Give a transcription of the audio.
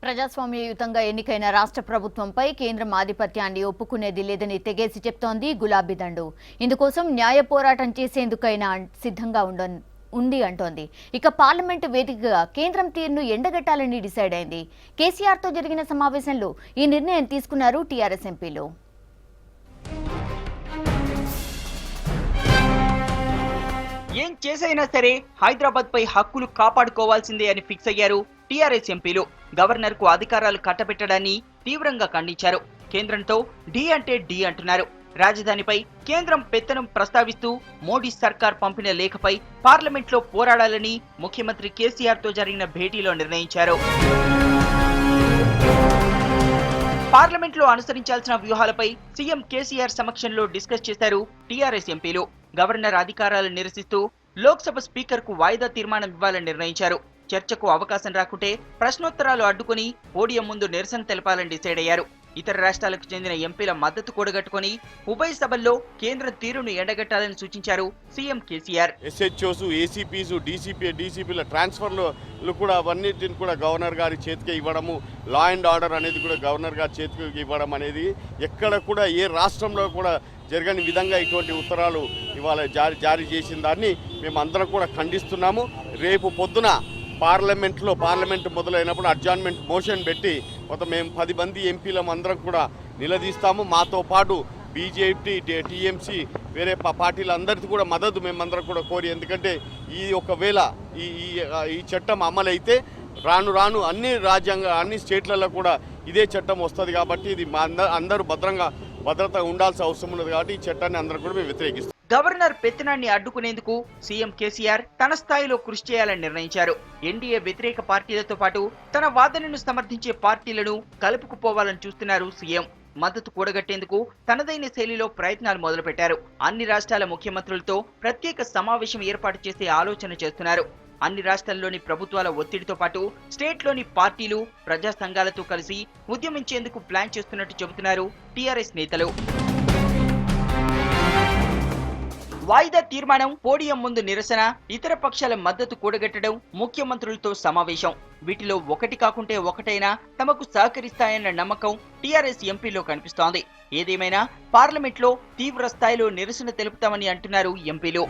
ప్రజాస్వామ్యయుతంగా ఎన్నికైన రాష్ట్ర ప్రభుత్వంపై కేంద్రం ఆధిపత్యాన్ని ఒప్పుకునేది లేదని తెగేసి చెప్తోంది గులాబీ దండు. ఇందుకోసం న్యాయ పోరాటం చేసేందుకైనా సిద్ధంగా ఉంది అంటోంది. ఇక పార్లమెంటు వేదికగా కేంద్రం తీరును ఎండగట్టాలని డిసైడ్ అయింది. కేసీఆర్తో జరిగిన సమావేశంలో ఈ నిర్ణయం తీసుకున్నారు టీఆర్ఎస్ ఎంపీలు. ఏం చేసైనా సరే హైదరాబాద్ పై హక్కులు కాపాడుకోవాల్సిందే అని ఫిక్స్ అయ్యారు టీఆర్ఎస్ ఎంపీలు. గవర్నర్ కు అధికారాలు కట్టబెట్టడాన్ని తీవ్రంగా ఖండించారు. కేంద్రంతో డి అంటే డి అంటున్నారు. రాజధానిపై కేంద్రం పెత్తనం ప్రస్తావిస్తూ మోడీ సర్కార్ పంపిన లేఖపై పార్లమెంట్ లో పోరాడాలని ముఖ్యమంత్రి కేసీఆర్ తో జరిగిన భేటీలో నిర్ణయించారు. పార్లమెంట్ లో అనుసరించాల్సిన వ్యూహాలపై సీఎం కేసీఆర్ సమక్షంలో డిస్కస్ చేశారు టీఆర్ఎస్ ఎంపీలు. గవర్నర్ అధికారాలు నిరసిస్తూ లోక్సభ స్పీకర్ కు వాయిదా తీర్మానం ఇవ్వాలని నిర్ణయించారు. చర్చకు అవకాశం రాకుంటే ప్రశ్నోత్తరాలు అడ్డుకుని పోడియం ముందు నిరసన తెలపాలని డిసైడ్ అయ్యారు. ఇతర రాష్ట్రాలకు చెందిన ఎంపీల మద్దతు కూడగట్టుకుని ఉభయ సభల్లో కేంద్ర తీరును ఎండగట్టాలని సూచించారు సీఎం కేసీఆర్. ఎస్హెచ్ఓస్, ఏసీపీస్, డీసీపీల ట్రాన్స్ఫర్లు కూడా అవన్నిటిని కూడా గవర్నర్ గారి చేతికి ఇవ్వడము, లా అండ్ ఆర్డర్ అనేది కూడా గవర్నర్ గారి చేతికి ఇవ్వడం అనేది ఎక్కడ కూడా ఏ రాష్ట్రంలో కూడా జరగని విధంగా ఇటువంటి ఉత్తరాలు ఇవాళ జారీ చేసిన దాన్ని మేము అందరం కూడా ఖండిస్తున్నాము. రేపు పొద్దున పార్లమెంట్ మొదలైనప్పుడు అడ్జార్న్మెంట్ మోషన్ పెట్టి మొత్తం మేము 10 మంది ఎంపీలం అందరం కూడా నిలదీస్తాము. మాతో పాటు బీజేపీ, టీఎంసీ, వేరే పార్టీలందరికీ కూడా మద్దతు మేమందరం కూడా కోరి, ఎందుకంటే ఈ ఒకవేళ ఈ చట్టం అమలైతే రాను అన్ని స్టేట్లలో కూడా ఇదే చట్టం వస్తుంది. కాబట్టి ఇది మా అందరూ భద్రత ఉండాల్సిన అవసరం ఉన్నది. కాబట్టి ఈ చట్టాన్ని అందరూ కూడా మేము వ్యతిరేకిస్తాం. గవర్నర్ పెత్తనాన్ని అడ్డుకునేందుకు సీఎం కేసీఆర్ తన స్థాయిలో కృషి చేయాలని నిర్ణయించారు. ఎన్డీఏ వ్యతిరేక పార్టీలతో పాటు తన వాదనను సమర్థించే పార్టీలను కలుపుకుపోవాలని చూస్తున్నారు సీఎం. మద్దతు కూడగట్టేందుకు తనదైన శైలిలో ప్రయత్నాలు మొదలుపెట్టారు. అన్ని రాష్ట్రాల ముఖ్యమంత్రులతో ప్రత్యేక సమావేశం ఏర్పాటు చేసే ఆలోచన చేస్తున్నారు. అన్ని రాష్ట్రాల్లోని ప్రభుత్వాల ఒత్తిడితో పాటు స్టేట్లోని పార్టీలు, ప్రజా సంఘాలతో కలిసి ఉద్యమించేందుకు ప్లాన్ చేస్తున్నట్టు చెబుతున్నారు టీఆర్ఎస్ నేతలు. వాయిదా తీర్మానం, పోడియం ముందు నిరసన, ఇతర పక్షాల మద్దతు కూడగట్టడం, ముఖ్యమంత్రులతో సమావేశం, వీటిలో ఒకటి కాకుంటే ఒకటైనా తమకు సహకరిస్తాయన్న నమ్మకం టీఆర్ఎస్ ఎంపీలో కనిపిస్తోంది. ఏదేమైనా పార్లమెంట్లో తీవ్ర స్థాయిలో నిరసన తెలుపుతామని అంటున్నారు ఎంపీలు.